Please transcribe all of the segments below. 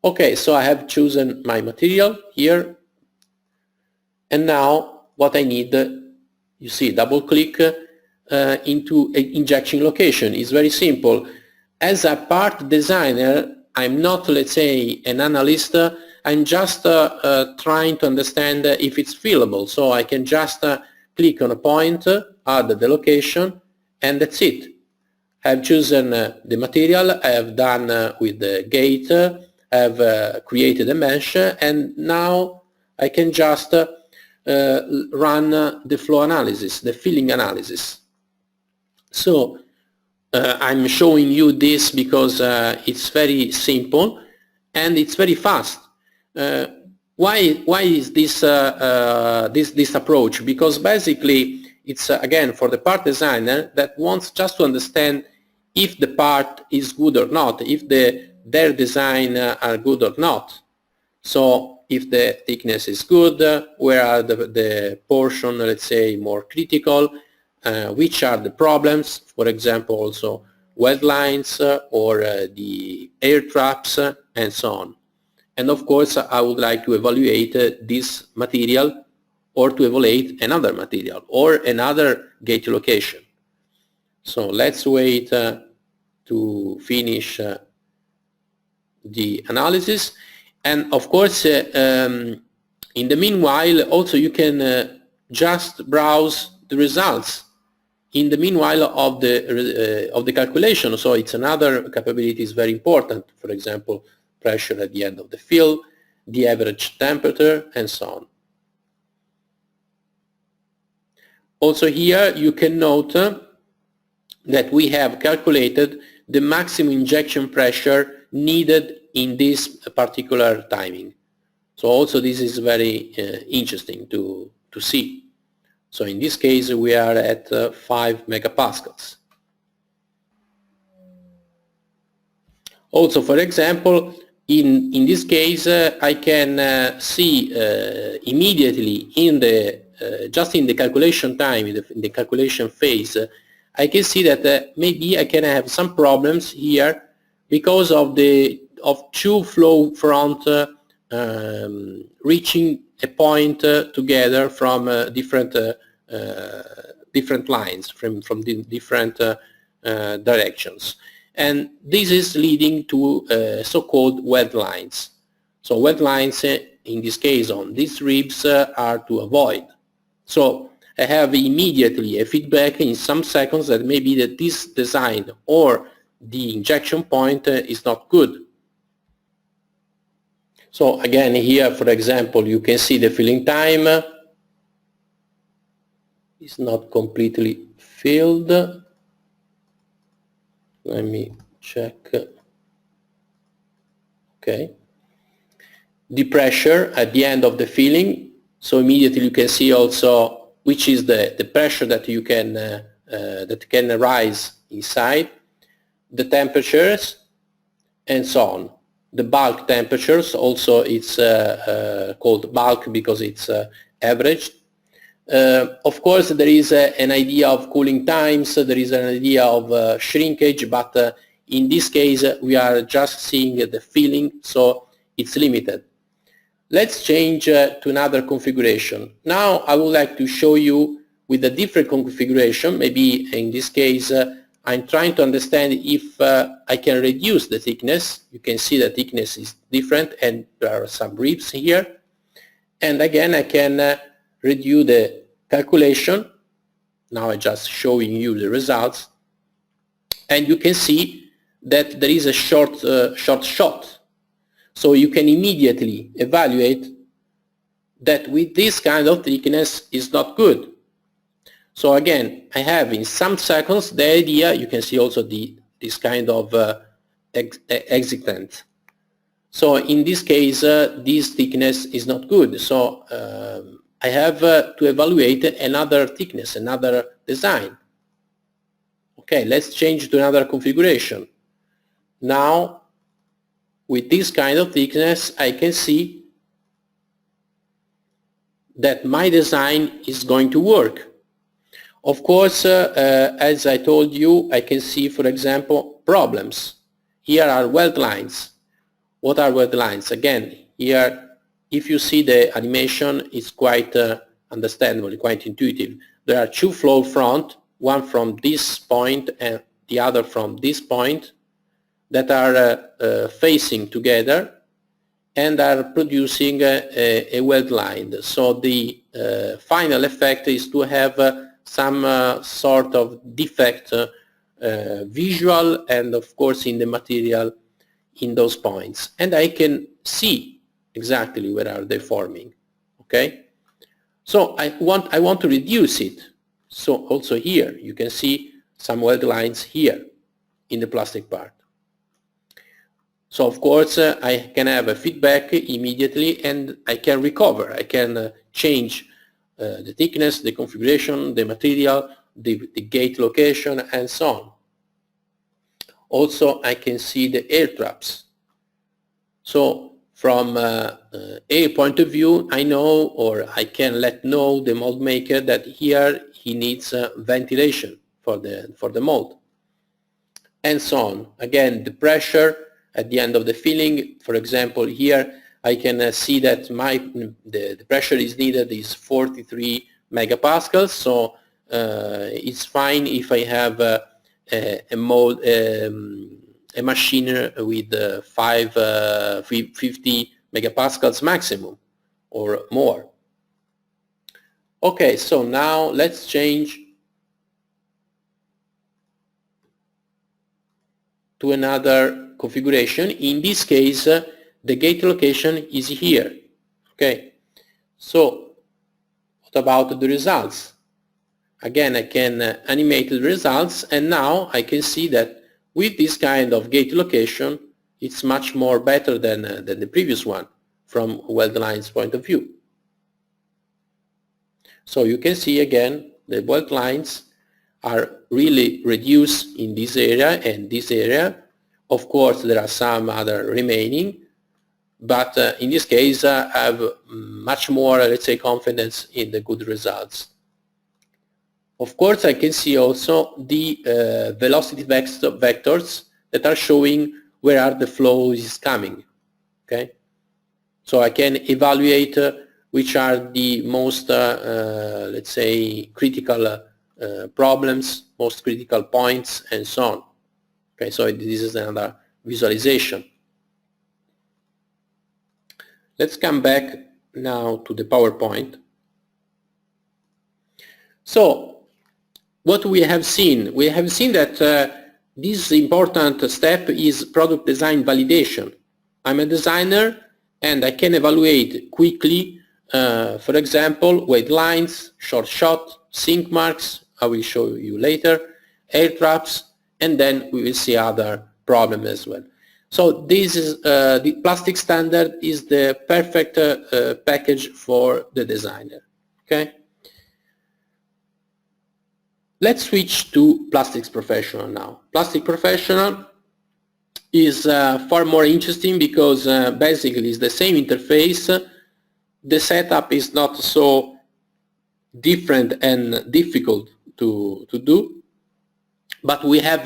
Okay, so I have chosen my material here, and now what I need, you see, double click into an injection location. It's very simple. As a part designer, I'm not, let's say, an analyst. I'm just trying to understand if it's fillable. So I can just click on a point, add the location, and that's it. I've chosen the material, I have done with the gate, I've created a mesh, and now I can just run the flow analysis, the filling analysis. So I'm showing you this because it's very simple and it's very fast. Why is this this approach? Because basically it's again for the part designer that wants just to understand if the part is good or not, if their design are good or not. So if the thickness is good, where are the portion, let's say, more critical, which are the problems, for example, also weld lines or the air traps and so on. And of course I would like to evaluate this material or to evaluate another material or another gate location. So let's wait to finish the analysis, and of course in the meanwhile also you can just browse the results in the meanwhile of the calculation. So it's another capability is very important. For example, pressure at the end of the fill, the average temperature, and so on. Also here you can note that we have calculated the maximum injection pressure needed in this particular timing. So also this is very interesting to see. So in this case we are at 5 megapascals. Also, for example, in this case I can see immediately in the just in the calculation time, in the calculation phase, I can see that maybe I can have some problems here because of two flow front reaching a point together from different lines, from the different directions. And this is leading to so-called weld lines. So weld lines in this case on these ribs are to avoid. So I have immediately a feedback in some seconds that maybe that this design or the injection point is not good. So again here, for example, you can see the filling time is not completely filled. Let me check. Okay. The pressure at the end of the filling. So immediately you can see also which is the pressure that you can that can arise inside, the temperatures, and so on. The bulk temperatures also it's called bulk because it's averaged. Of course there is an idea of cooling times, there is an idea of shrinkage, but in this case we are just seeing the filling, so it's limited. Let's change to another configuration. Now I would like to show you with a different configuration. Maybe in this case I'm trying to understand if I can reduce the thickness. You can see the thickness is different and there are some ribs here. And again I can reduce the calculation. Now I'm just showing you the results. And you can see that there is a short shot. So you can immediately evaluate that with this kind of thickness is not good. So again, I have in some seconds the idea, you can see also this kind of exitant. So in this case, this thickness is not good. So I have to evaluate another thickness, another design. Okay, let's change to another configuration. Now, with this kind of thickness, I can see that my design is going to work. Of course, as I told you, I can see, for example, problems. Here are weld lines. What are weld lines? Again, here, if you see the animation, it's quite understandable, quite intuitive. There are two flow front, one from this point and the other from this point, that are facing together and are producing a weld line. So the final effect is to have some sort of defect, visual and of course in the material in those points. And I can see exactly where are they forming. Okay? So I want to reduce it. So also here you can see some weld lines here in the plastic part. So of course I can have a feedback immediately and I can recover. I can change the thickness, the configuration, the material, the gate location and so on. Also I can see the air traps. So from a point of view, I know, or I can let know the mold maker that here he needs ventilation for the mold and so on. Again, the pressure at the end of the filling, for example, here I can see that the pressure is needed is 43 megapascals, so it's fine if I have a mold, a machine with 50 megapascals maximum or more. Okay, so now let's change to another configuration. In this case, the gate location is here. Okay, so what about the results? Again, I can animate the results, and now I can see that with this kind of gate location, it's much more better than the previous one from weld lines point of view. So you can see again the weld lines are really reduced in this area and this area. Of course, there are some other remaining, but in this case, I have much more, let's say, confidence in the good results. Of course, I can see also the velocity vectors that are showing where are the flow is coming. Okay, so I can evaluate which are the most, let's say, critical problems, most critical points, and so on. Okay, so this is another visualization. Let's come back now to the PowerPoint. So what we have seen that this important step is product design validation. I'm a designer and I can evaluate quickly, for example, weld lines, short shot, sink marks, I will show you later, air traps, and then we will see other problems as well. So this is the plastic standard is the perfect package for the designer. Okay. Let's switch to Plastics Professional now. Plastic Professional is far more interesting because basically it's the same interface. The setup is not so different and difficult to do, but we have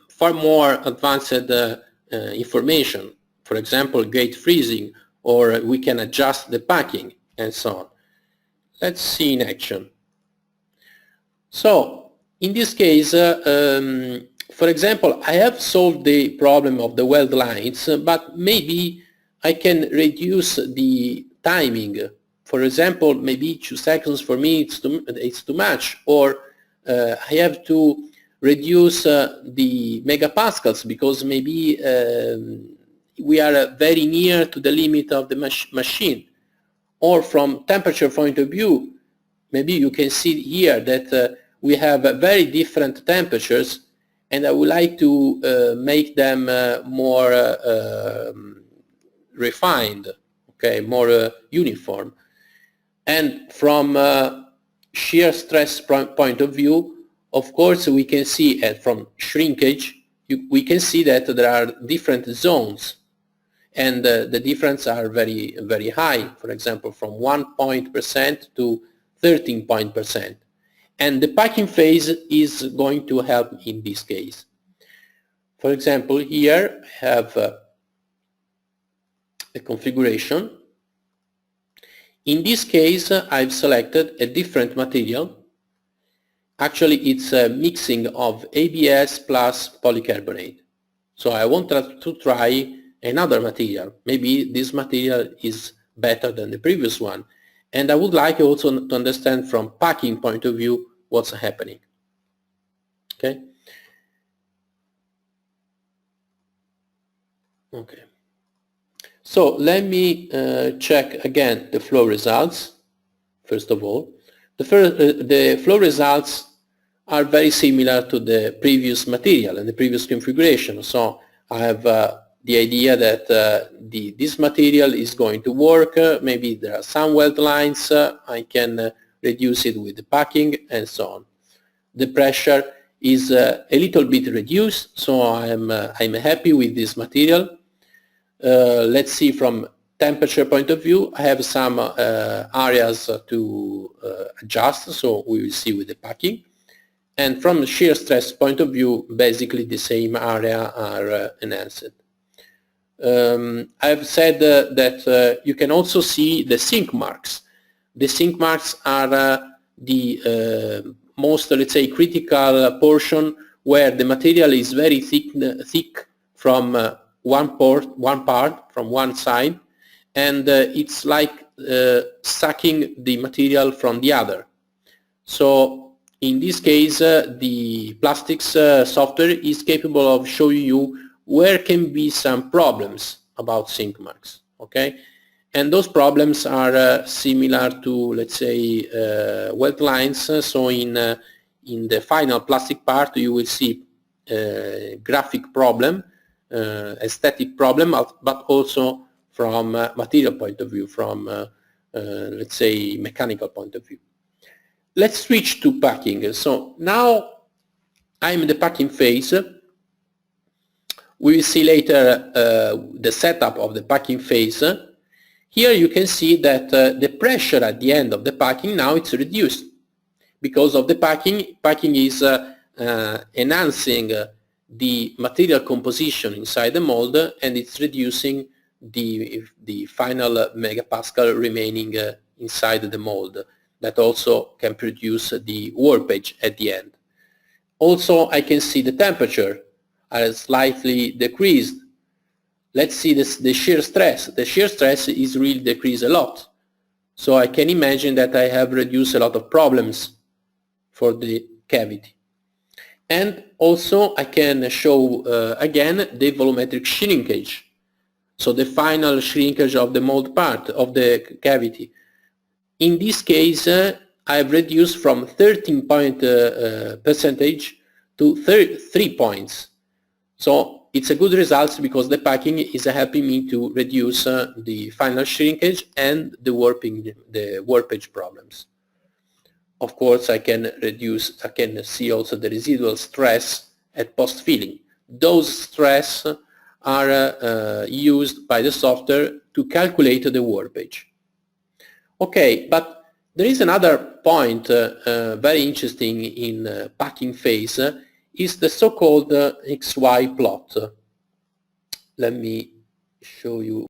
far more advanced information. For example, gate freezing, or we can adjust the packing and so on. Let's see in action. So in this case, for example, I have solved the problem of the weld lines, but maybe I can reduce the timing. For example, maybe 2 seconds for me it's too much, or I have to reduce the megapascals because maybe we are very near to the limit of the machine. Or from temperature point of view, maybe you can see here that we have very different temperatures, and I would like to make them more refined, okay, more uniform. And from shear stress point of view, of course, we can see from shrinkage, we can see that there are different zones, and the difference are very, very high. For example, from 1% to 13%. And the packing phase is going to help in this case. For example, here I have a configuration. In this case, I've selected a different material. Actually, it's a mixing of ABS plus polycarbonate. So I wanted to try another material. Maybe this material is better than the previous one. And I would like also to understand from packing point of view what's happening. Okay. Okay. So let me check again the flow results. First of all, the flow results are very similar to the previous material and the previous configuration. So I have the idea that this material is going to work. Maybe there are some weld lines. I can reduce it with the packing and so on. The pressure is a little bit reduced, so I'm happy with this material. Let's see from temperature point of view. I have some areas to adjust, so we will see with the packing. And from the shear stress point of view, basically the same area are enhanced. I've said that you can also see the sink marks. The sink marks are the most, let's say, critical portion where the material is very thick from one part, from one side, and it's like sucking the material from the other. So in this case, the plastics software is capable of showing you where can be some problems about sink marks, okay? And those problems are similar to, let's say, weld lines. So in the final plastic part, you will see graphic problem, aesthetic problem, but also from material point of view, from, let's say, mechanical point of view. Let's switch to packing. So now I'm in the packing phase. We will see later the setup of the packing phase. Here you can see that the pressure at the end of the packing now it's reduced because of the packing. Packing is enhancing the material composition inside the mold, and it's reducing the final megapascal remaining inside the mold. That also can produce the warpage at the end. Also, I can see the temperature has slightly decreased. Let's see the shear stress. The shear stress is really decreased a lot. So I can imagine that I have reduced a lot of problems for the cavity. And also I can show again the volumetric shrinkage. So the final shrinkage of the mold part of the cavity. In this case, I've reduced from 13 percentage to 3 points. So it's a good result because the packing is helping me to reduce the final shrinkage and the warpage problems. Of course, I can see also the residual stress at post-filling. Those stress are used by the software to calculate the warpage. Okay, but there is another point very interesting in packing phase, is the so-called XY plot. Let me show you